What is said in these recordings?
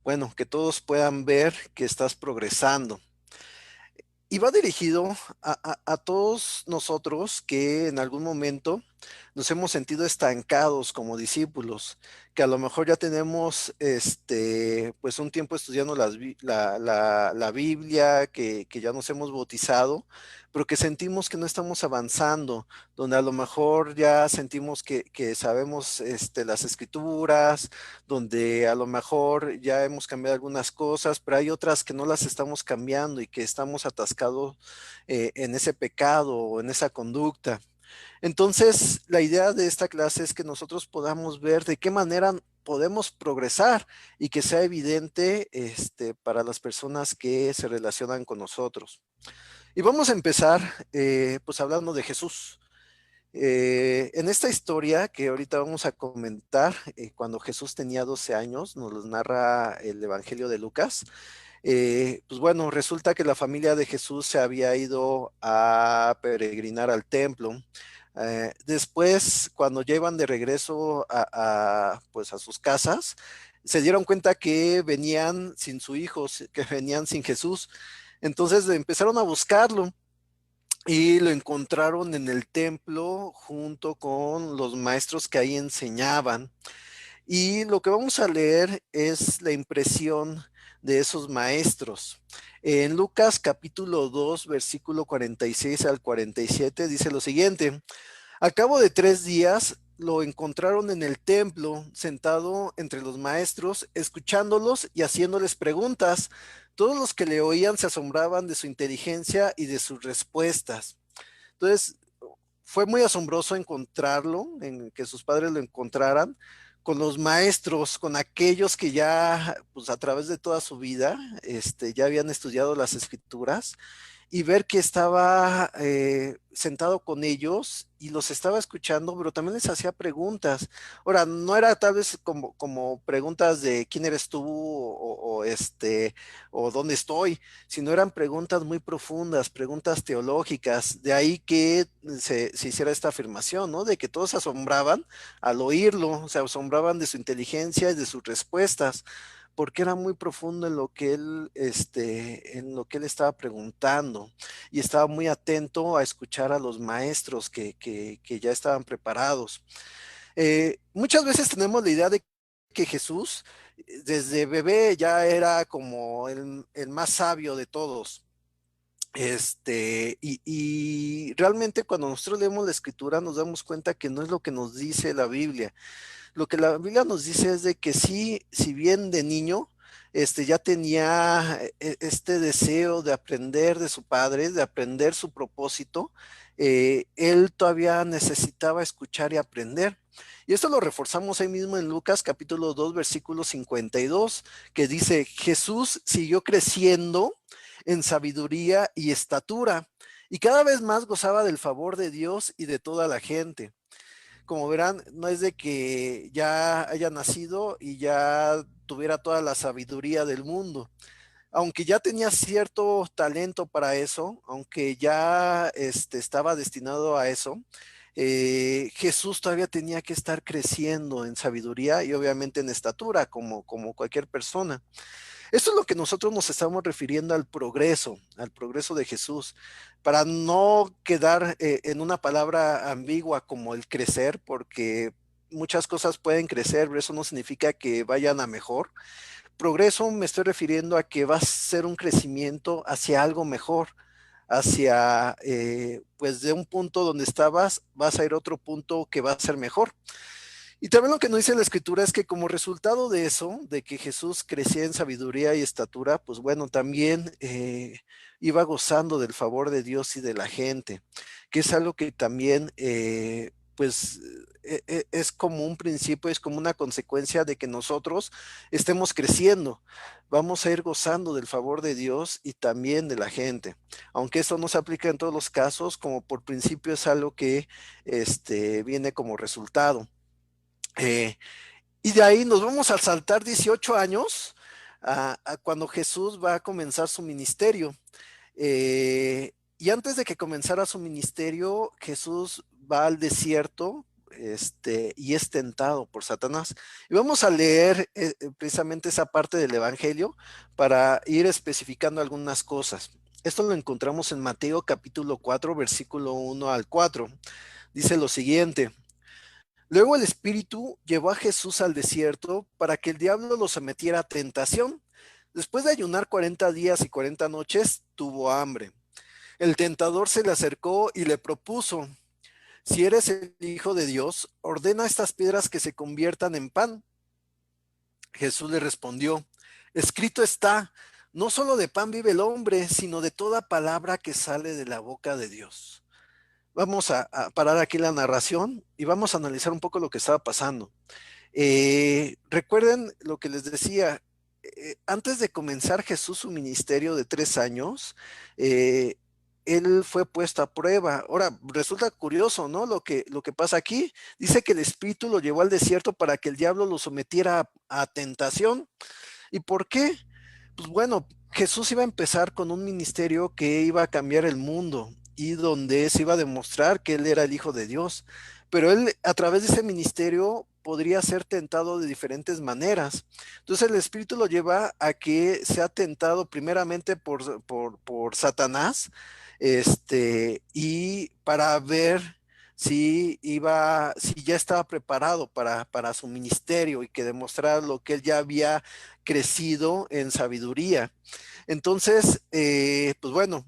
bueno, que todos puedan ver que estás progresando. Y va dirigido a todos nosotros que en algún momento nos hemos sentido estancados como discípulos, que a lo mejor ya tenemos pues un tiempo estudiando la Biblia, que ya nos hemos bautizado, pero que sentimos que no estamos avanzando, donde a lo mejor ya sentimos que sabemos las escrituras, donde a lo mejor ya hemos cambiado algunas cosas, pero hay otras que no las estamos cambiando y que estamos atascados en ese pecado o en esa conducta. Entonces, la idea de esta clase es que nosotros podamos ver de qué manera podemos progresar y que sea evidente para las personas que se relacionan con nosotros. Y vamos a empezar pues hablando de Jesús. En esta historia que ahorita vamos a comentar, cuando Jesús tenía 12 años, nos los narra el Evangelio de Lucas. Pues bueno, resulta que la familia de Jesús se había ido a peregrinar al templo. Después, cuando ya iban de regreso pues a sus casas, se dieron cuenta que venían sin su hijo, que venían sin Jesús. Entonces empezaron a buscarlo y lo encontraron en el templo junto con los maestros que ahí enseñaban. Y lo que vamos a leer es la impresión de esos maestros. En Lucas capítulo 2, versículo 46 al 47 dice lo siguiente: al cabo de 3 días lo encontraron en el templo, sentado entre los maestros, escuchándolos y haciéndoles preguntas. Todos los que le oían se asombraban de su inteligencia y de sus respuestas. Entonces, fue muy asombroso encontrarlo, en que sus padres lo encontraran con los maestros, con aquellos que ya, pues a través de toda su vida, ya habían estudiado las escrituras y ver que estaba sentado con ellos y los estaba escuchando, pero también les hacía preguntas. Ahora, no era tal vez como preguntas de quién eres tú o dónde estoy, sino eran preguntas muy profundas, preguntas teológicas. De ahí que se hiciera esta afirmación, ¿no? De que todos se asombraban al oírlo, se asombraban de su inteligencia y de sus respuestas porque era muy profundo en lo que él estaba preguntando y estaba muy atento a escuchar a los maestros que ya estaban preparados. Muchas veces tenemos la idea de que Jesús desde bebé ya era como el más sabio de todos. Y realmente cuando nosotros leemos la escritura nos damos cuenta que no es lo que nos dice la Biblia. Lo que la Biblia nos dice es de que sí, si bien de niño, ya tenía este deseo de aprender de su padre, de aprender su propósito, él todavía necesitaba escuchar y aprender. Y esto lo reforzamos ahí mismo en Lucas capítulo 2, versículo 52, que dice: Jesús siguió creciendo en sabiduría y estatura, y cada vez más gozaba del favor de Dios y de toda la gente. Como verán, no es de que ya haya nacido y ya tuviera toda la sabiduría del mundo. Aunque ya tenía cierto talento para eso, aunque ya estaba destinado a eso, Jesús todavía tenía que estar creciendo en sabiduría y obviamente en estatura, como cualquier persona. Esto es lo que nosotros nos estamos refiriendo al progreso de Jesús, para no quedar en una palabra ambigua como el crecer, porque muchas cosas pueden crecer, pero eso no significa que vayan a mejor. Progreso me estoy refiriendo a que va a ser un crecimiento hacia algo mejor, hacia, pues de un punto donde estabas, vas a ir a otro punto que va a ser mejor. Y también lo que nos dice la escritura es que como resultado de eso, de que Jesús crecía en sabiduría y estatura, pues bueno, también iba gozando del favor de Dios y de la gente, que es algo que también, pues, es como un principio, es como una consecuencia de que nosotros estemos creciendo. Vamos a ir gozando del favor de Dios y también de la gente. Aunque esto no se aplica en todos los casos, como por principio es algo que viene como resultado. Eh, y de ahí nos vamos a saltar 18 años a cuando Jesús va a comenzar su ministerio. Y antes de que comenzara su ministerio, Jesús va al desierto y es tentado por Satanás. Y vamos a leer precisamente esa parte del Evangelio para ir especificando algunas cosas. Esto lo encontramos en Mateo capítulo 4, versículo 1 al 4. Dice lo siguiente: luego el Espíritu llevó a Jesús al desierto para que el diablo lo sometiera a tentación. Después de ayunar 40 días y 40 noches, tuvo hambre. El tentador se le acercó y le propuso: si eres el Hijo de Dios, ordena a estas piedras que se conviertan en pan. Jesús le respondió: escrito está, no solo de pan vive el hombre, sino de toda palabra que sale de la boca de Dios. Vamos a parar aquí la narración y vamos a analizar un poco lo que estaba pasando. Recuerden lo que les decía, antes de comenzar Jesús su ministerio de 3 años, eh, él fue puesto a prueba. Ahora, resulta curioso, ¿no? Lo que pasa aquí, dice que el Espíritu lo llevó al desierto para que el diablo lo sometiera a tentación. ¿Y por qué? Pues bueno, Jesús iba a empezar con un ministerio que iba a cambiar el mundo y donde se iba a demostrar que él era el Hijo de Dios. Pero él, a través de ese ministerio, podría ser tentado de diferentes maneras. Entonces el Espíritu lo lleva a que sea tentado primeramente por Satanás, y para ver si ya estaba preparado para su ministerio y que demostrara lo que él ya había crecido en sabiduría. Entonces, pues bueno,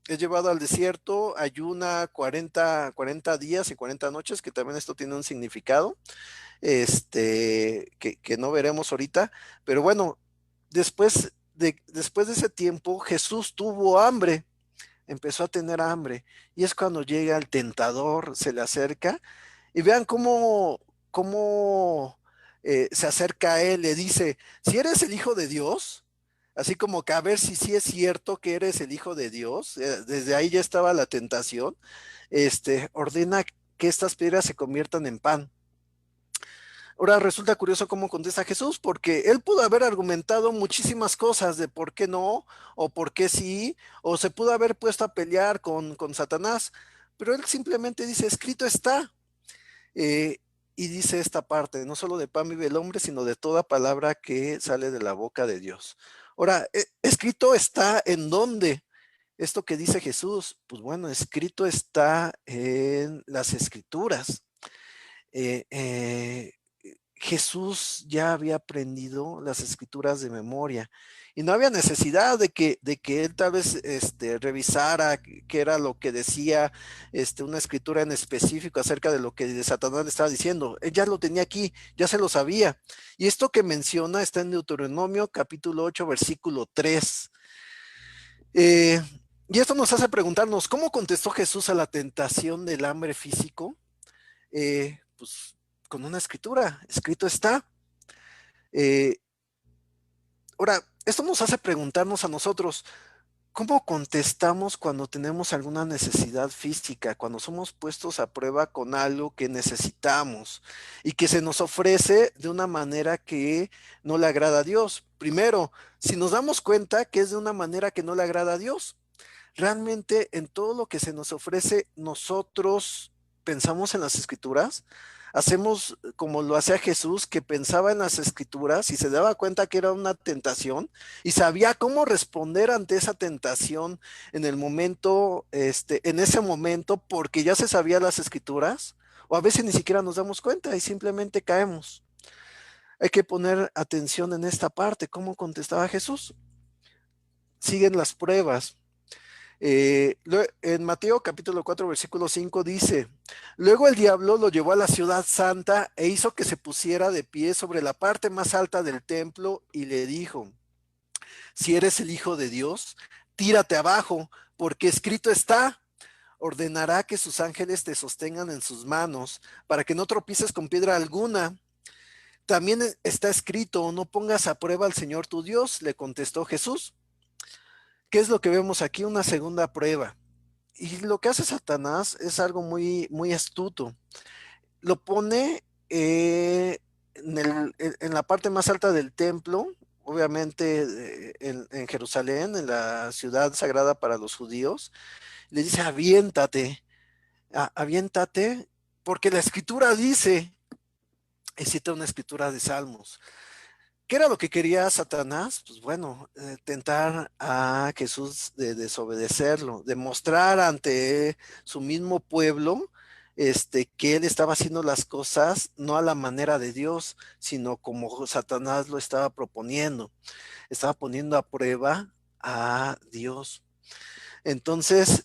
es llevado al desierto, ayuna 40 días y 40 noches, que también esto tiene un significado, que no veremos ahorita, pero bueno, después de ese tiempo, Jesús tuvo hambre, empezó a tener hambre, y es cuando llega el tentador, se le acerca, y vean cómo se acerca a él, le dice: si eres el Hijo de Dios, así como que a ver si sí es cierto que eres el Hijo de Dios, desde ahí ya estaba la tentación, ordena que estas piedras se conviertan en pan. Ahora resulta curioso cómo contesta Jesús, porque él pudo haber argumentado muchísimas cosas de por qué no, o por qué sí, o se pudo haber puesto a pelear con Satanás, pero él simplemente dice: escrito está. Eh, y dice esta parte: no solo de pan vive el hombre, sino de toda palabra que sale de la boca de Dios. Ahora, escrito está ¿en dónde? Esto que dice Jesús, pues bueno, escrito está en las Escrituras. Eh, eh, Jesús ya había aprendido las Escrituras de memoria y no había necesidad de que él tal vez revisara qué era lo que decía una escritura en específico acerca de lo que de Satanás le estaba diciendo. Él ya lo tenía aquí, ya se lo sabía. Y esto que menciona está en Deuteronomio capítulo 8, versículo 3. Eh, y esto nos hace preguntarnos: ¿cómo contestó Jesús a la tentación del hambre físico? Pues con una escritura, escrito está. Eh, Ahora, esto nos hace preguntarnos a nosotros: ¿cómo contestamos cuando tenemos alguna necesidad física, cuando somos puestos a prueba con algo que necesitamos y que se nos ofrece de una manera que no le agrada a Dios? Primero, si nos damos cuenta que es de una manera que no le agrada a Dios, realmente en todo lo que se nos ofrece, nosotros pensamos en las escrituras, hacemos como lo hacía Jesús, que pensaba en las escrituras y se daba cuenta que era una tentación y sabía cómo responder ante esa tentación en el momento, en ese momento, porque ya se sabía las escrituras, o a veces ni siquiera nos damos cuenta y simplemente caemos. Hay que poner atención en esta parte: cómo contestaba Jesús. Siguen las pruebas. En Mateo capítulo 4 versículo 5 dice: luego el diablo lo llevó a la ciudad santa e hizo que se pusiera de pie sobre la parte más alta del templo y le dijo: si eres el Hijo de Dios, tírate abajo, porque escrito está: ordenará que sus ángeles te sostengan en sus manos para que no tropieces con piedra alguna. También está escrito: no pongas a prueba al Señor tu Dios, le contestó Jesús. ¿Qué es lo que vemos aquí? Una segunda prueba. Y lo que hace Satanás es algo muy, muy astuto. Lo pone en la parte más alta del templo, obviamente en Jerusalén, en la ciudad sagrada para los judíos. Le dice: aviéntate, aviéntate porque la escritura dice, y cita una escritura de Salmos. ¿Qué era lo que quería Satanás? Pues bueno, tentar a Jesús de desobedecerlo, demostrar ante su mismo pueblo que él estaba haciendo las cosas no a la manera de Dios, sino como Satanás lo estaba proponiendo. Estaba poniendo a prueba a Dios. Entonces,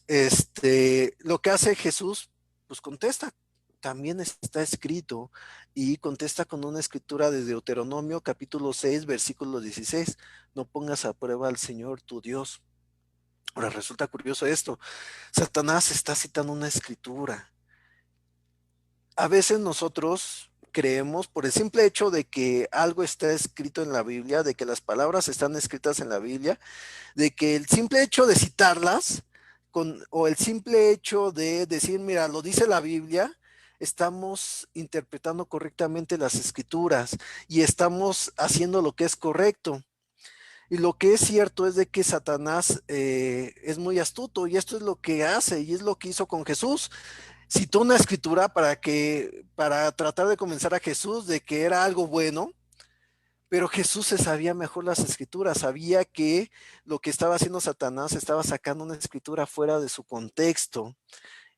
lo que hace Jesús, pues contesta, también está escrito, y contesta con una escritura de Deuteronomio capítulo 6, versículo 16, no pongas a prueba al Señor tu Dios. Ahora resulta curioso esto, Satanás está citando una escritura. A veces nosotros creemos, por el simple hecho de que algo está escrito en la Biblia, de que las palabras están escritas en la Biblia, de que el simple hecho de citarlas o el simple hecho de decir, mira, lo dice la Biblia, estamos interpretando correctamente las escrituras y estamos haciendo lo que es correcto. Y lo que es cierto es de que Satanás es muy astuto, y esto es lo que hace y es lo que hizo con Jesús. Citó una escritura para tratar de convencer a Jesús de que era algo bueno, pero Jesús se sabía mejor las escrituras, sabía que lo que estaba haciendo Satanás estaba sacando una escritura fuera de su contexto,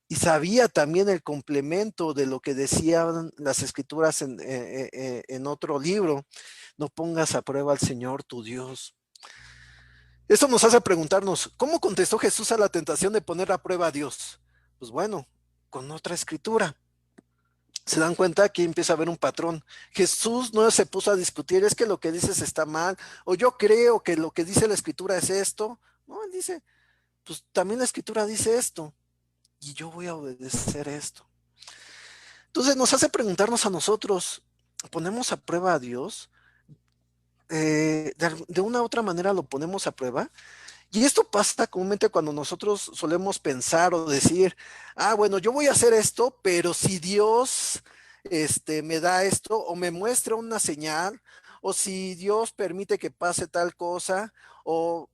y sabía también el complemento de lo que decían las escrituras en otro libro: no pongas a prueba al Señor tu Dios. Esto nos hace preguntarnos, ¿cómo contestó Jesús a la tentación de poner a prueba a Dios? Pues bueno, con otra escritura. Se dan cuenta que empieza a haber un patrón. Jesús no se puso a discutir, es que lo que dices está mal, o yo creo que lo que dice la escritura es esto. No, él dice, pues también la escritura dice esto, y yo voy a obedecer esto. Entonces nos hace preguntarnos a nosotros, ¿ponemos a prueba a Dios? De una u otra manera lo ponemos a prueba. Y esto pasa comúnmente cuando nosotros solemos pensar o decir, bueno, yo voy a hacer esto, pero si Dios me da esto o me muestra una señal, o si Dios permite que pase tal cosa, o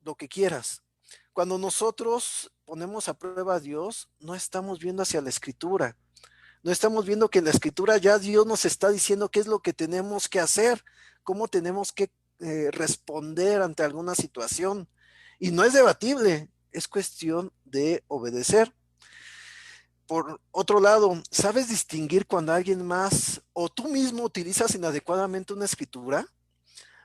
lo que quieras. Cuando nosotros ponemos a prueba a Dios, no estamos viendo hacia la escritura. No estamos viendo que en la escritura ya Dios nos está diciendo qué es lo que tenemos que hacer, cómo tenemos que responder ante alguna situación. Y no es debatible, es cuestión de obedecer. Por otro lado, ¿sabes distinguir cuando alguien más o tú mismo utilizas inadecuadamente una escritura?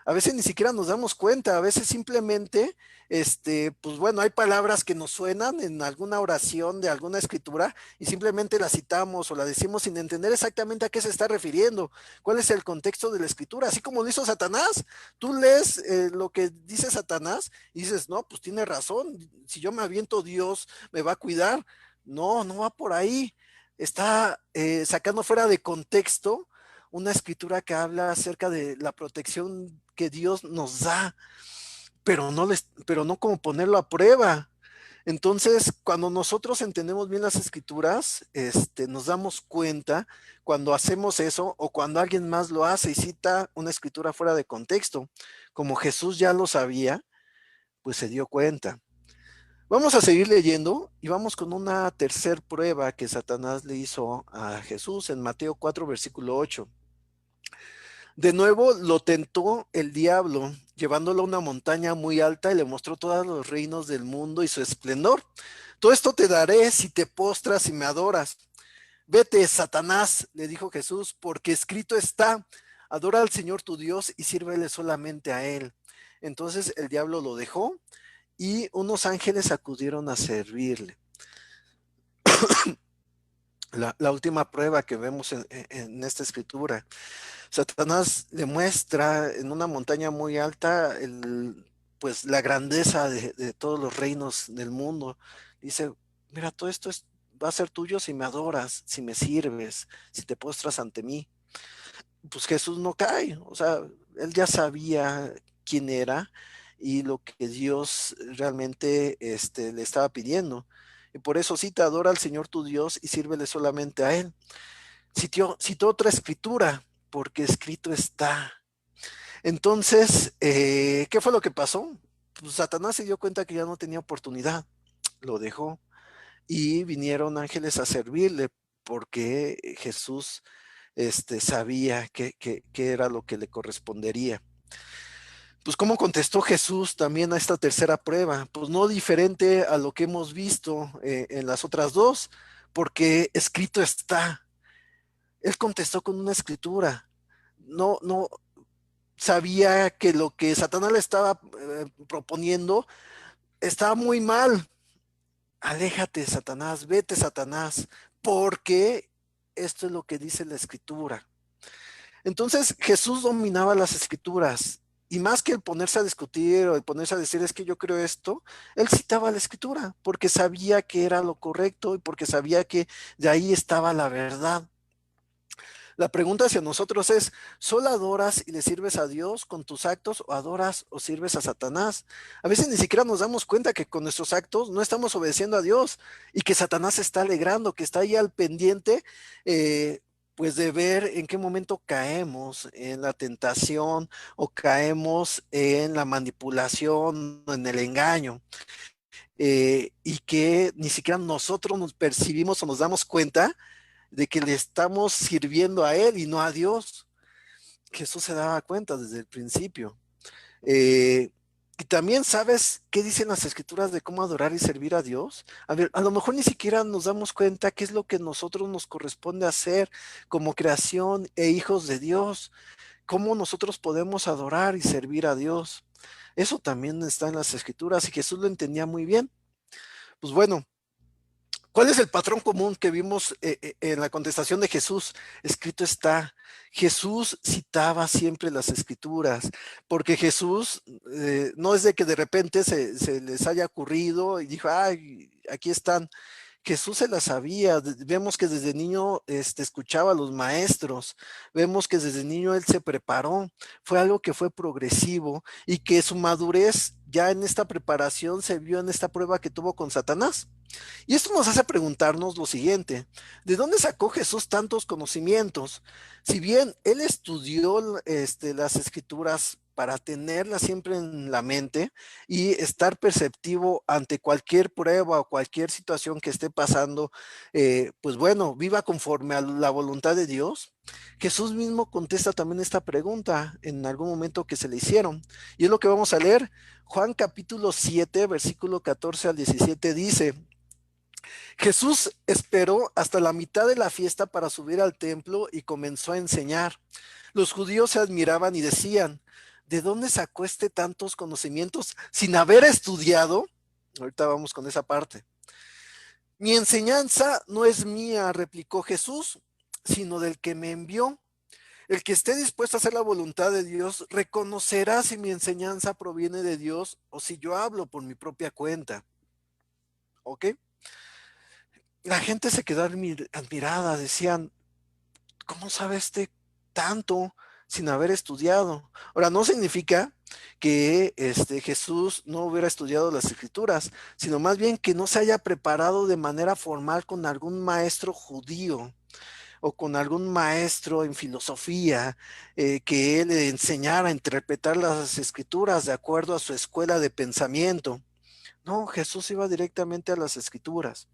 A veces ni siquiera nos damos cuenta, a veces simplemente, pues bueno, hay palabras que nos suenan en alguna oración de alguna escritura y simplemente la citamos o la decimos sin entender exactamente a qué se está refiriendo, cuál es el contexto de la escritura, así como lo hizo Satanás. Tú lees lo que dice Satanás y dices, no, pues tiene razón, si yo me aviento, Dios me va a cuidar. No, no va por ahí. Está sacando fuera de contexto una escritura que habla acerca de la protección que Dios nos da, pero no como ponerlo a prueba. Entonces, cuando nosotros entendemos bien las escrituras, nos damos cuenta cuando hacemos eso o cuando alguien más lo hace y cita una escritura fuera de contexto. Como Jesús ya lo sabía, pues se dio cuenta. Vamos a seguir leyendo y vamos con una tercer prueba que Satanás le hizo a Jesús en Mateo 4, versículo 8. De nuevo lo tentó el diablo, llevándolo a una montaña muy alta y le mostró todos los reinos del mundo y su esplendor. Todo esto te daré si te postras y me adoras. Vete, Satanás, le dijo Jesús, porque escrito está, adora al Señor tu Dios y sírvele solamente a Él. Entonces el diablo lo dejó y unos ángeles acudieron a servirle. La última prueba que vemos en esta escritura. Satanás le muestra en una montaña muy alta pues la grandeza de todos los reinos del mundo. Dice, mira, todo esto va a ser tuyo si me adoras, si me sirves, si te postras ante mí. Pues Jesús no cae, o sea, él ya sabía quién era y lo que Dios realmente le estaba pidiendo. Y por eso sí te adora al Señor tu Dios y sírvele solamente a Él. Citó otra escritura, porque escrito está. Entonces, ¿qué fue lo que pasó? Pues Satanás se dio cuenta que ya no tenía oportunidad, lo dejó y vinieron ángeles a servirle. porque Jesús sabía que era lo que le correspondería. Pues, ¿cómo contestó Jesús también a esta tercera prueba? Pues no diferente a lo que hemos visto en las otras dos, porque escrito está. Él contestó con una escritura. No sabía que lo que Satanás le estaba proponiendo estaba muy mal. Aléjate, Satanás, vete, Satanás, porque esto es lo que dice la escritura. Entonces Jesús dominaba las escrituras y más que el ponerse a discutir o el ponerse a decir es que yo creo esto, él citaba la escritura porque sabía que era lo correcto y porque sabía que de ahí estaba la verdad. La pregunta hacia nosotros es, ¿solo adoras y le sirves a Dios con tus actos o adoras o sirves a Satanás? A veces ni siquiera nos damos cuenta que con nuestros actos no estamos obedeciendo a Dios y que Satanás se está alegrando, que está ahí al pendiente, pues de ver en qué momento caemos en la tentación o caemos en la manipulación, en el engaño. Y que ni siquiera nosotros nos percibimos o nos damos cuenta de que le estamos sirviendo a Él y no a Dios. Jesús se daba cuenta desde el principio. Y también sabes qué dicen las escrituras de cómo adorar y servir a Dios. A ver, a lo mejor ni siquiera nos damos cuenta qué es lo que nosotros nos corresponde hacer como creación e hijos de Dios. Cómo nosotros podemos adorar y servir a Dios. Eso también está en las escrituras y Jesús lo entendía muy bien. Pues bueno, ¿cuál es el patrón común que vimos en la contestación de Jesús? Escrito está. Jesús citaba siempre las escrituras, porque Jesús no es de que de repente se les haya ocurrido y dijo, ay, aquí están. Jesús se las sabía. Vemos que desde niño escuchaba a los maestros, vemos que desde niño él se preparó, fue algo que fue progresivo y que su madurez ya en esta preparación se vio en esta prueba que tuvo con Satanás. Y esto nos hace preguntarnos lo siguiente: ¿de dónde sacó Jesús tantos conocimientos? Si bien él estudió las escrituras para tenerlas siempre en la mente y estar perceptivo ante cualquier prueba o cualquier situación que esté pasando, pues bueno, viva conforme a la voluntad de Dios. Jesús mismo contesta también esta pregunta en algún momento que se le hicieron. Y es lo que vamos a leer. Juan capítulo 7, versículo 14 al 17 dice: Jesús esperó hasta la mitad de la fiesta para subir al templo y comenzó a enseñar. Los judíos se admiraban y decían, ¿de dónde sacó tantos conocimientos sin haber estudiado? Ahorita vamos con esa parte. Mi enseñanza no es mía, replicó Jesús, sino del que me envió. El que esté dispuesto a hacer la voluntad de Dios reconocerá si mi enseñanza proviene de Dios o si yo hablo por mi propia cuenta. ¿Ok? La gente se quedó admirada, decían, ¿cómo sabe tanto sin haber estudiado? Ahora, no significa que Jesús no hubiera estudiado las escrituras, sino más bien que no se haya preparado de manera formal con algún maestro judío o con algún maestro en filosofía que él le enseñara a interpretar las escrituras de acuerdo a su escuela de pensamiento. No, Jesús iba directamente a las escrituras.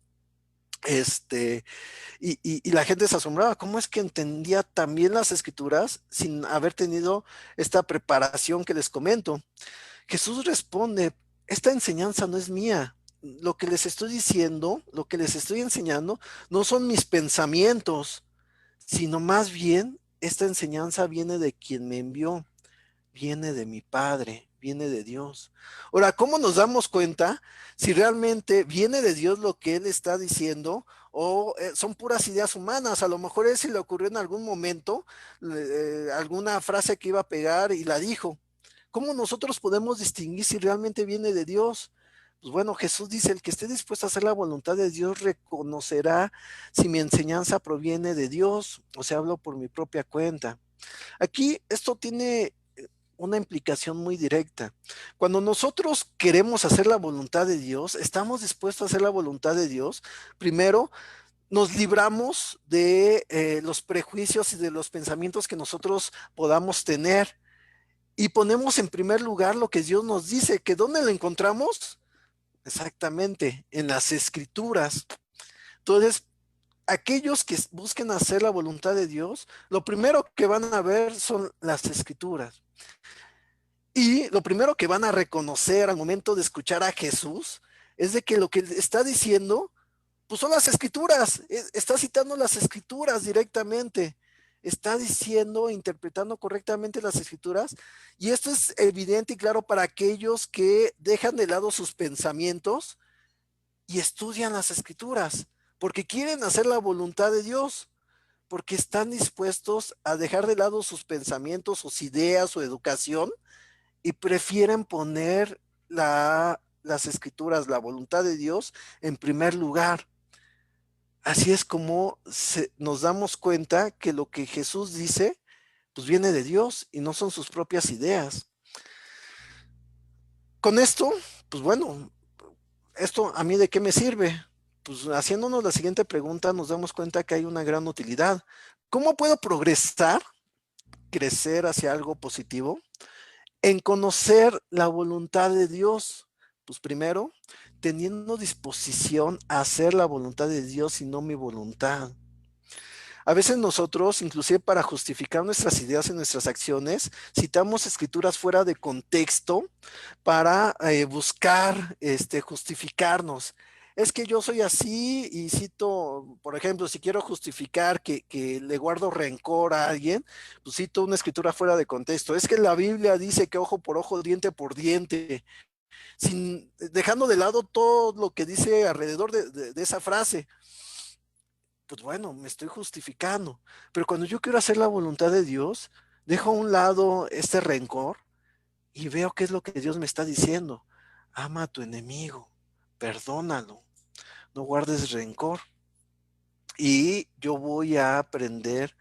Y la gente se asombraba, ¿cómo es que entendía también las escrituras sin haber tenido esta preparación que les comento? Jesús responde, esta enseñanza no es mía. Lo que les estoy diciendo, lo que les estoy enseñando, no son mis pensamientos, sino más bien esta enseñanza viene de quien me envió, viene de mi Padre, viene de Dios. Ahora, ¿cómo nos damos cuenta si realmente viene de Dios lo que Él está diciendo o son puras ideas humanas? A lo mejor él se le ocurrió en algún momento alguna frase que iba a pegar y la dijo. ¿Cómo nosotros podemos distinguir si realmente viene de Dios? Pues bueno, Jesús dice, el que esté dispuesto a hacer la voluntad de Dios reconocerá si mi enseñanza proviene de Dios o si hablo por mi propia cuenta. Aquí esto tiene una implicación muy directa. Cuando nosotros queremos hacer la voluntad de Dios, estamos dispuestos a hacer la voluntad de Dios, primero nos libramos de los prejuicios y de los pensamientos que nosotros podamos tener y ponemos en primer lugar lo que Dios nos dice, que ¿dónde lo encontramos? Exactamente, en las escrituras. Entonces, aquellos que busquen hacer la voluntad de Dios, lo primero que van a ver son las escrituras. Y lo primero que van a reconocer al momento de escuchar a Jesús es de que lo que está diciendo, pues son las escrituras, está citando las escrituras directamente, está diciendo, interpretando correctamente las escrituras, y esto es evidente y claro para aquellos que dejan de lado sus pensamientos y estudian las escrituras, porque quieren hacer la voluntad de Dios, porque están dispuestos a dejar de lado sus pensamientos, sus ideas, su educación, y prefieren poner las escrituras, la voluntad de Dios en primer lugar. Así es como nos damos cuenta que lo que Jesús dice, pues viene de Dios y no son sus propias ideas. Con esto, pues bueno, ¿esto a mí de qué me sirve? Pues haciéndonos la siguiente pregunta, nos damos cuenta que hay una gran utilidad. ¿Cómo puedo progresar, crecer hacia algo positivo? En conocer la voluntad de Dios. Pues primero, teniendo disposición a hacer la voluntad de Dios y no mi voluntad. A veces nosotros, inclusive para justificar nuestras ideas y nuestras acciones, citamos escrituras fuera de contexto para buscar justificarnos. Es que yo soy así y cito, por ejemplo, si quiero justificar que le guardo rencor a alguien, pues cito una escritura fuera de contexto. Es que la Biblia dice que ojo por ojo, diente por diente, dejando de lado todo lo que dice alrededor de esa frase. Pues bueno, me estoy justificando. Pero cuando yo quiero hacer la voluntad de Dios, dejo a un lado este rencor y veo qué es lo que Dios me está diciendo. Ama a tu enemigo, perdónalo, no guardes rencor. Y yo voy a aprender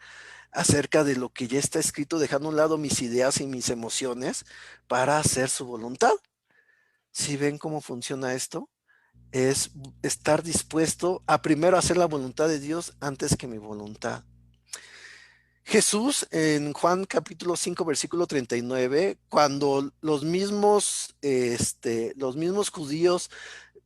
acerca de lo que ya está escrito, dejando a un lado mis ideas y mis emociones para hacer su voluntad. ¿Sí ven cómo funciona esto? Es estar dispuesto a primero hacer la voluntad de Dios antes que mi voluntad. Jesús en Juan capítulo 5 versículo 39, cuando los mismos judíos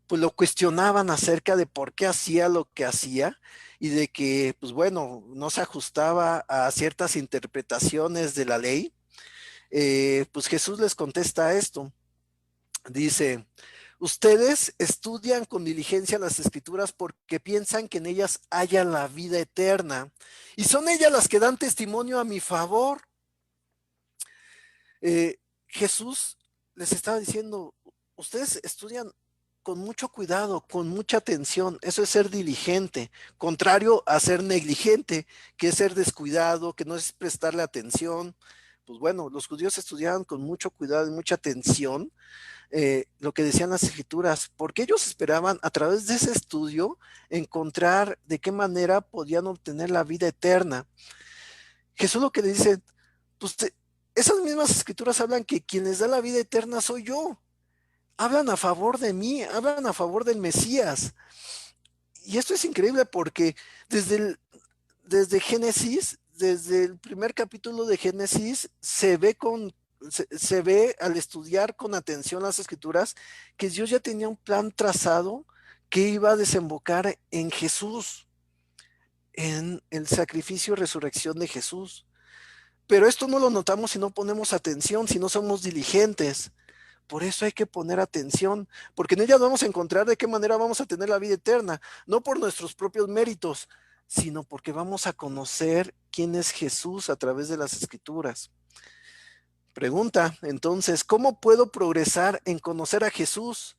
pues lo cuestionaban acerca de por qué hacía lo que hacía y de que pues bueno, no se ajustaba a ciertas interpretaciones de la ley, pues Jesús les contesta esto. Dice, ustedes estudian con diligencia las escrituras porque piensan que en ellas haya la vida eterna y son ellas las que dan testimonio a mi favor. Jesús les estaba diciendo, ustedes estudian con mucho cuidado, con mucha atención. Eso es ser diligente, contrario a ser negligente, que es ser descuidado, que no es prestarle atención. Pues bueno, los judíos estudiaban con mucho cuidado y mucha atención lo que decían las escrituras, porque ellos esperaban a través de ese estudio encontrar de qué manera podían obtener la vida eterna. Jesús lo que le dice, pues esas mismas escrituras hablan que quien les da la vida eterna soy yo. Hablan a favor de mí, hablan a favor del Mesías. Y esto es increíble porque desde Génesis, desde el primer capítulo de Génesis, se ve al estudiar con atención las escrituras que Dios ya tenía un plan trazado que iba a desembocar en Jesús, en el sacrificio y resurrección de Jesús. Pero esto no lo notamos si no ponemos atención, si no somos diligentes. Por eso hay que poner atención, porque en ella vamos a encontrar de qué manera vamos a tener la vida eterna, no por nuestros propios méritos, sino porque vamos a conocer quién es Jesús a través de las escrituras. Pregunta, entonces, ¿cómo puedo progresar en conocer a Jesús?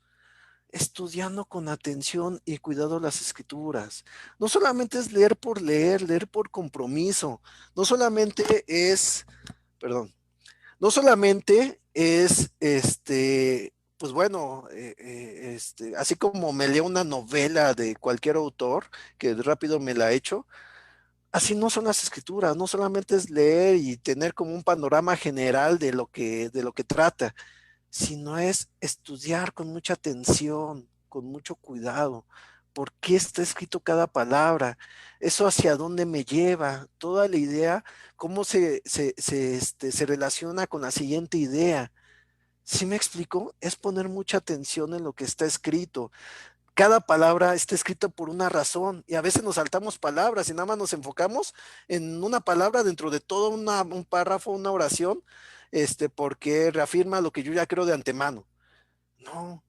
Estudiando con atención y cuidado las escrituras. No solamente es leer por compromiso, no solamente es, perdón, no solamente es pues bueno, así como me leo una novela de cualquier autor, que rápido me la echo, así no son las escrituras, no solamente es leer y tener como un panorama general de lo que trata, sino es estudiar con mucha atención, con mucho cuidado. ¿Por qué está escrito cada palabra? ¿Eso hacia dónde me lleva? Toda la idea, cómo se relaciona con la siguiente idea. ¿Sí me explico? Es poner mucha atención en lo que está escrito. Cada palabra está escrita por una razón y a veces nos saltamos palabras y nada más nos enfocamos en una palabra dentro de todo un párrafo, una oración, porque reafirma lo que yo ya creo de antemano. No,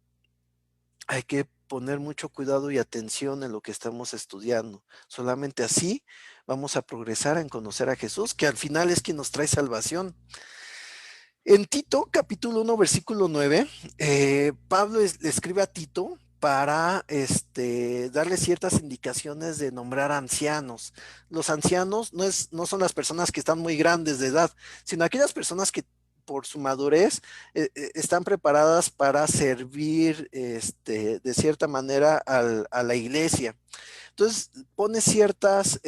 hay que poner mucho cuidado y atención en lo que estamos estudiando. Solamente así vamos a progresar en conocer a Jesús, que al final es quien nos trae salvación. En Tito, capítulo 1, versículo 9, Pablo le escribe a Tito para darle ciertas indicaciones de nombrar ancianos. Los ancianos no son las personas que están muy grandes de edad, sino aquellas personas que por su madurez están preparadas para servir de cierta manera a la iglesia. Entonces pone ciertos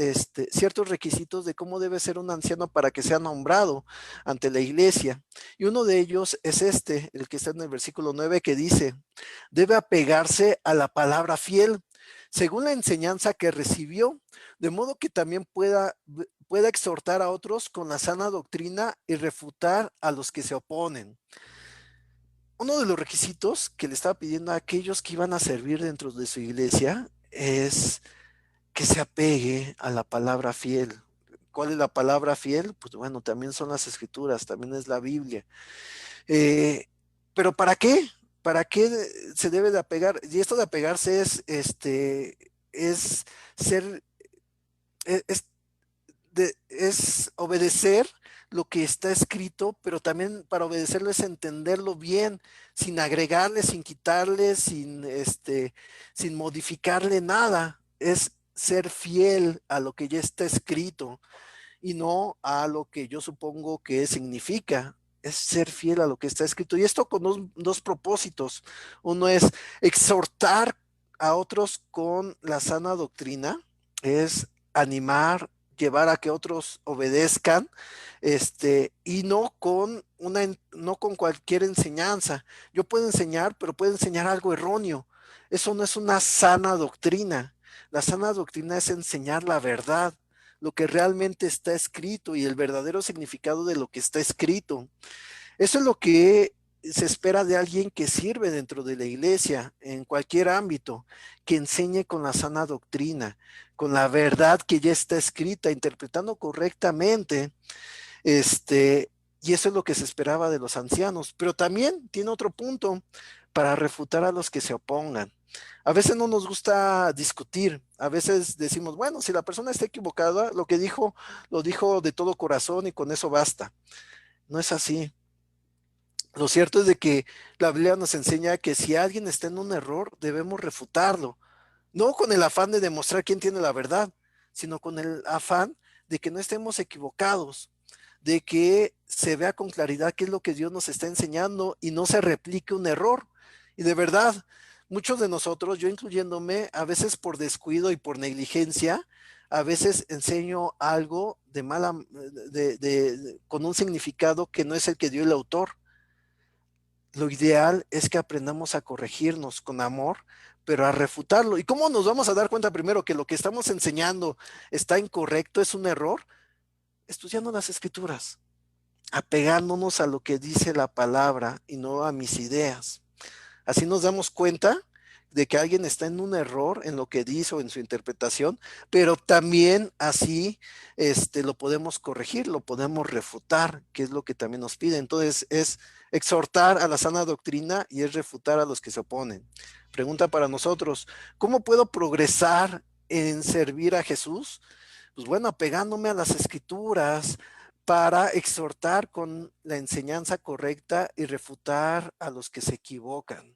requisitos de cómo debe ser un anciano para que sea nombrado ante la iglesia. Y uno de ellos es el que está en el versículo 9, que dice, debe apegarse a la palabra fiel, según la enseñanza que recibió, de modo que también pueda exhortar a otros con la sana doctrina y refutar a los que se oponen. Uno de los requisitos que le estaba pidiendo a aquellos que iban a servir dentro de su iglesia es que se apegue a la palabra fiel. ¿Cuál es la palabra fiel? Pues bueno, también son las escrituras, también es la Biblia. Eh, pero ¿para qué? ¿Para qué se debe de apegar? Y esto de apegarse es ser, es, es obedecer lo que está escrito, pero también para obedecerlo es entenderlo bien, sin agregarle, sin quitarle, sin modificarle nada. Es ser fiel a lo que ya está escrito y no a lo que yo supongo que significa. Es ser fiel a lo que está escrito. Y esto con dos propósitos. Uno es exhortar a otros con la sana doctrina, es animar, llevar a que otros obedezcan, y no con cualquier enseñanza. Yo puedo enseñar, pero puedo enseñar algo erróneo. Eso no es una sana doctrina. La sana doctrina es enseñar la verdad, lo que realmente está escrito y el verdadero significado de lo que está escrito. Eso es lo que se espera de alguien que sirve dentro de la iglesia, en cualquier ámbito, que enseñe con la sana doctrina, con la verdad que ya está escrita, interpretando correctamente, y eso es lo que se esperaba de los ancianos. Pero también tiene otro punto para refutar a los que se opongan. A veces no nos gusta discutir, a veces decimos, bueno, si la persona está equivocada, lo que dijo, lo dijo de todo corazón y con eso basta. No es así. Lo cierto es de que la Biblia nos enseña que si alguien está en un error, debemos refutarlo, no con el afán de demostrar quién tiene la verdad, sino con el afán de que no estemos equivocados, de que se vea con claridad qué es lo que Dios nos está enseñando y no se replique un error. Y de verdad, muchos de nosotros, yo incluyéndome, a veces por descuido y por negligencia, a veces enseño algo de mala, con un significado que no es el que dio el autor. Lo ideal es que aprendamos a corregirnos con amor, pero a refutarlo. ¿Y cómo nos vamos a dar cuenta primero que lo que estamos enseñando está incorrecto, es un error? Estudiando las escrituras, apegándonos a lo que dice la palabra y no a mis ideas. Así nos damos cuenta de que alguien está en un error en lo que dice o en su interpretación, pero también así lo podemos corregir, lo podemos refutar, que es lo que también nos pide. Entonces es exhortar a la sana doctrina y es refutar a los que se oponen. Pregunta para nosotros, ¿cómo puedo progresar en servir a Jesús? Pues bueno, apegándome a las escrituras para exhortar con la enseñanza correcta y refutar a los que se equivocan.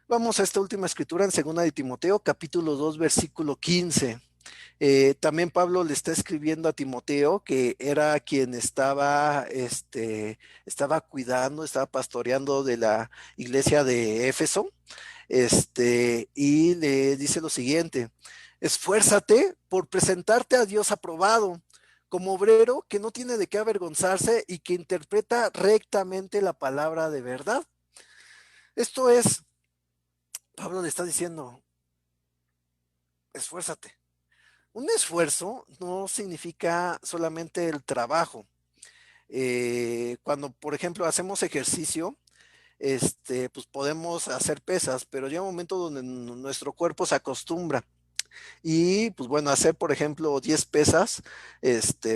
Vamos a esta última escritura en segunda de Timoteo, capítulo 2, versículo 15. También Pablo le está escribiendo a Timoteo, que era quien estaba cuidando, estaba pastoreando de la iglesia de Éfeso, y le dice lo siguiente: esfuérzate por presentarte a Dios aprobado, como obrero que no tiene de qué avergonzarse y que interpreta rectamente la palabra de verdad. Esto es, Pablo le está diciendo, esfuérzate. Un esfuerzo no significa solamente el trabajo. Cuando, por ejemplo, hacemos ejercicio, pues podemos hacer pesas, pero llega un momento donde nuestro cuerpo se acostumbra. Y pues bueno, hacer por ejemplo 10 pesas,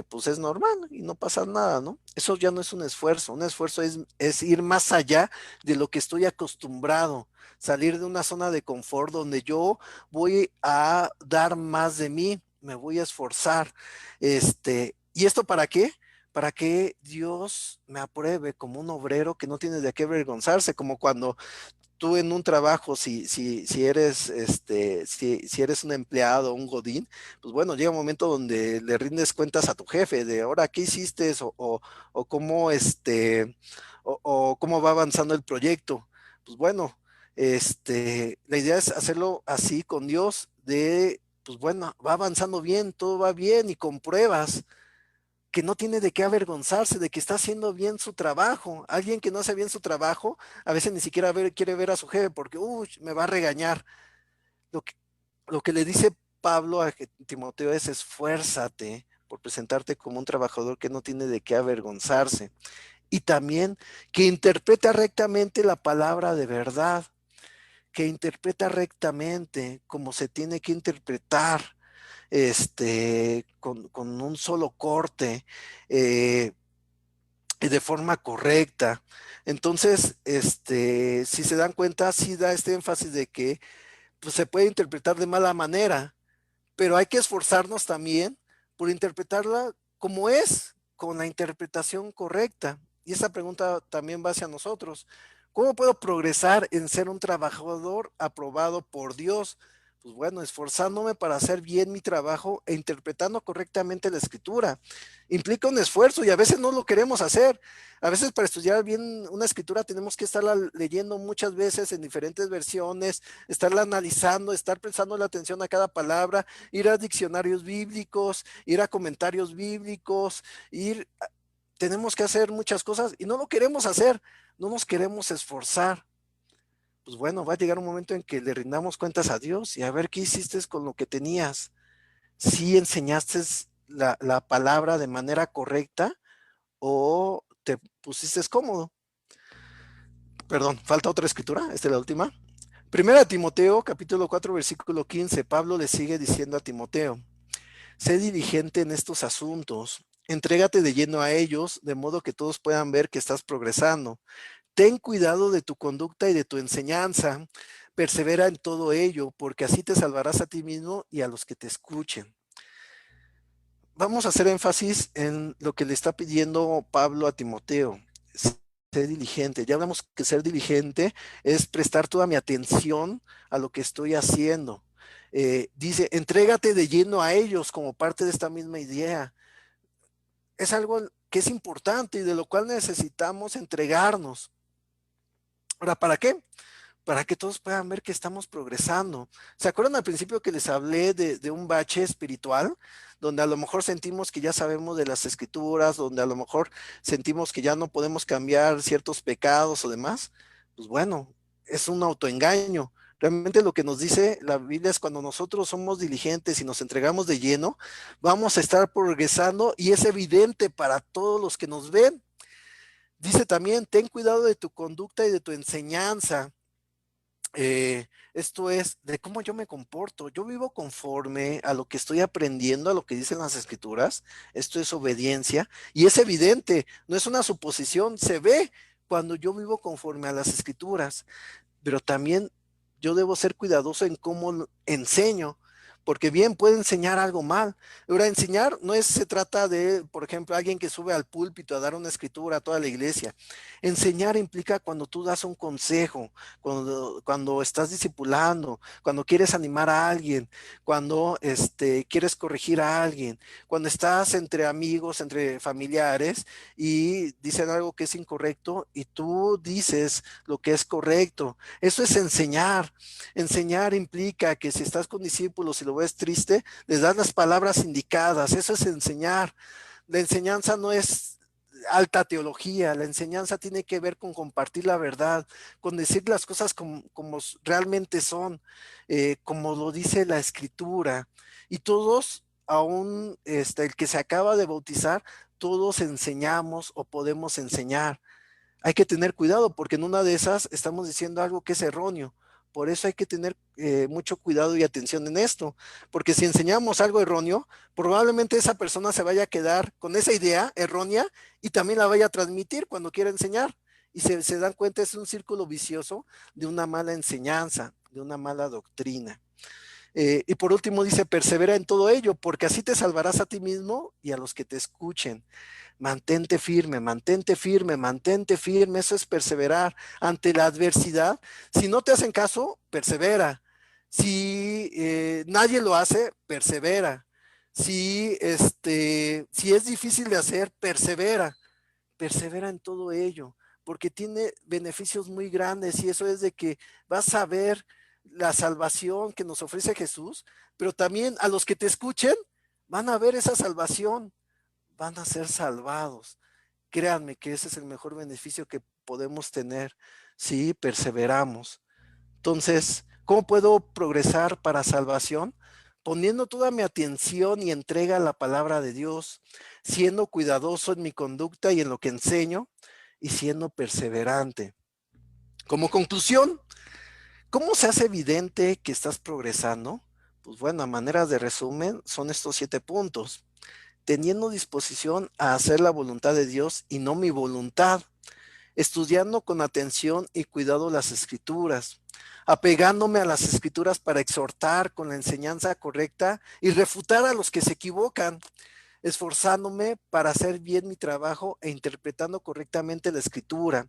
pues es normal y no pasa nada, ¿no? Eso ya no es un esfuerzo es ir más allá de lo que estoy acostumbrado, salir de una zona de confort donde yo voy a dar más de mí, me voy a esforzar, ¿y esto para qué? Para que Dios me apruebe como un obrero que no tiene de qué avergonzarse, como cuando tú en un trabajo, si eres, si eres un empleado, un godín, pues bueno, llega un momento donde le rindes cuentas a tu jefe de ahora qué hiciste o cómo, o cómo va avanzando el proyecto. Pues bueno, la idea es hacerlo así con Dios, pues bueno, va avanzando bien, todo va bien y con pruebas que no tiene de qué avergonzarse, de que está haciendo bien su trabajo. Alguien que no hace bien su trabajo, a veces ni siquiera quiere ver a su jefe porque, uy, me va a regañar. Lo que, lo que le dice Pablo a Timoteo es esfuérzate por presentarte como un trabajador que no tiene de qué avergonzarse. Y también que interpreta rectamente la palabra de verdad, que interpreta rectamente como se tiene que interpretar, con un solo corte, y de forma correcta. Entonces, si se dan cuenta, sí da este énfasis de que pues, se puede interpretar de mala manera, pero hay que esforzarnos también por interpretarla como es, con la interpretación correcta. Y esa pregunta también va hacia nosotros. ¿Cómo puedo progresar en ser un trabajador aprobado por Dios? Pues bueno, esforzándome para hacer bien mi trabajo e interpretando correctamente la escritura. Implica un esfuerzo y a veces no lo queremos hacer. A veces para estudiar bien una escritura tenemos que estarla leyendo muchas veces en diferentes versiones, estarla analizando, estar prestando la atención a cada palabra, ir a diccionarios bíblicos, ir a comentarios bíblicos, tenemos que hacer muchas cosas y no lo queremos hacer, no nos queremos esforzar. Pues bueno, va a llegar un momento en que le rindamos cuentas a Dios y a ver qué hiciste con lo que tenías. Si enseñaste la palabra de manera correcta o te pusiste cómodo. Perdón, falta otra escritura, esta es la última. Primera Timoteo, capítulo 4, versículo 15. Pablo le sigue diciendo a Timoteo: sé diligente en estos asuntos, entrégate de lleno a ellos, de modo que todos puedan ver que estás progresando. Ten cuidado de tu conducta y de tu enseñanza, persevera en todo ello, porque así te salvarás a ti mismo y a los que te escuchen. Vamos a hacer énfasis en lo que le está pidiendo Pablo a Timoteo. Ser diligente. Ya hablamos que ser diligente es prestar toda mi atención a lo que estoy haciendo. Dice, entrégate de lleno a ellos como parte de esta misma idea. Es algo que es importante y de lo cual necesitamos entregarnos. Ahora, ¿para qué? Para que todos puedan ver que estamos progresando. ¿Se acuerdan al principio que les hablé de un bache espiritual? Donde a lo mejor sentimos que ya sabemos de las escrituras, donde a lo mejor sentimos que ya no podemos cambiar ciertos pecados o demás. Pues bueno, es un autoengaño. Realmente lo que nos dice la Biblia es cuando nosotros somos diligentes y nos entregamos de lleno, vamos a estar progresando y es evidente para todos los que nos ven. Dice también, ten cuidado de tu conducta y de tu enseñanza. Esto es de cómo yo me comporto. Yo vivo conforme a lo que estoy aprendiendo, a lo que dicen las escrituras. Esto es obediencia y es evidente, no es una suposición, se ve cuando yo vivo conforme a las escrituras, pero también yo debo ser cuidadoso en cómo enseño, porque bien puede enseñar algo mal. Ahora, enseñar no se trata de, por ejemplo, alguien que sube al púlpito a dar una escritura a toda la iglesia. Enseñar implica cuando tú das un consejo, cuando estás discipulando, cuando quieres animar a alguien, cuando quieres corregir a alguien, cuando estás entre amigos, entre familiares y dicen algo que es incorrecto y tú dices lo que es correcto. Eso es enseñar. Enseñar implica que si estás con discípulos y lo ves triste, les das las palabras indicadas. Eso es enseñar. La enseñanza no es alta teología, la enseñanza tiene que ver con compartir la verdad, con decir las cosas como realmente son, como lo dice la escritura. Y todos, aún el que se acaba de bautizar, todos enseñamos o podemos enseñar. hay que tener cuidado porque en una de esas estamos diciendo algo que es erróneo. Por eso hay que tener mucho cuidado y atención en esto, porque si enseñamos algo erróneo, probablemente esa persona se vaya a quedar con esa idea errónea y también la vaya a transmitir cuando quiera enseñar. Y se dan cuenta, es un círculo vicioso de una mala enseñanza, de una mala doctrina. Y por último dice, persevera en todo ello, porque así te salvarás a ti mismo y a los que te escuchen. Mantente firme, mantente firme, mantente firme. Eso es perseverar ante la adversidad. Si no te hacen caso, persevera. Si nadie lo hace, persevera. Si es difícil de hacer, persevera. Persevera en todo ello, porque tiene beneficios muy grandes y eso es de que vas a ver la salvación que nos ofrece Jesús, pero también a los que te escuchen van a ver esa salvación, van a ser salvados. Créanme que ese es el mejor beneficio que podemos tener si perseveramos. Entonces, ¿cómo puedo progresar para salvación? Poniendo toda mi atención y entrega a la palabra de Dios, siendo cuidadoso en mi conducta y en lo que enseño y siendo perseverante. Como conclusión, ¿cómo se hace evidente que estás progresando? Pues bueno, a manera de resumen, son estos 7 puntos. Teniendo disposición a hacer la voluntad de Dios y no mi voluntad, estudiando con atención y cuidado las escrituras, apegándome a las escrituras para exhortar con la enseñanza correcta y refutar a los que se equivocan, esforzándome para hacer bien mi trabajo e interpretando correctamente la escritura,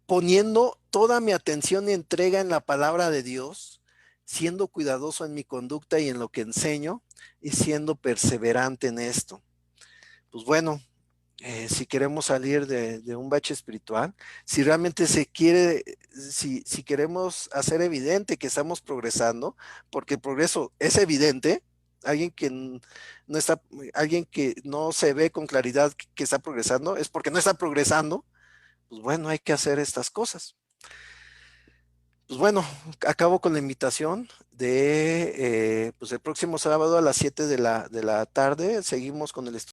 poniendo toda mi atención y entrega en la palabra de Dios, siendo cuidadoso en mi conducta y en lo que enseño y siendo perseverante en esto. Pues bueno, si queremos salir de un bache espiritual, si realmente se quiere, si queremos hacer evidente que estamos progresando, porque el progreso es evidente, alguien que no está, alguien que no se ve con claridad que está progresando, es porque no está progresando, pues bueno, hay que hacer estas cosas. Pues bueno, acabo con la invitación de pues el próximo sábado a las 7 de la tarde, seguimos con el estudio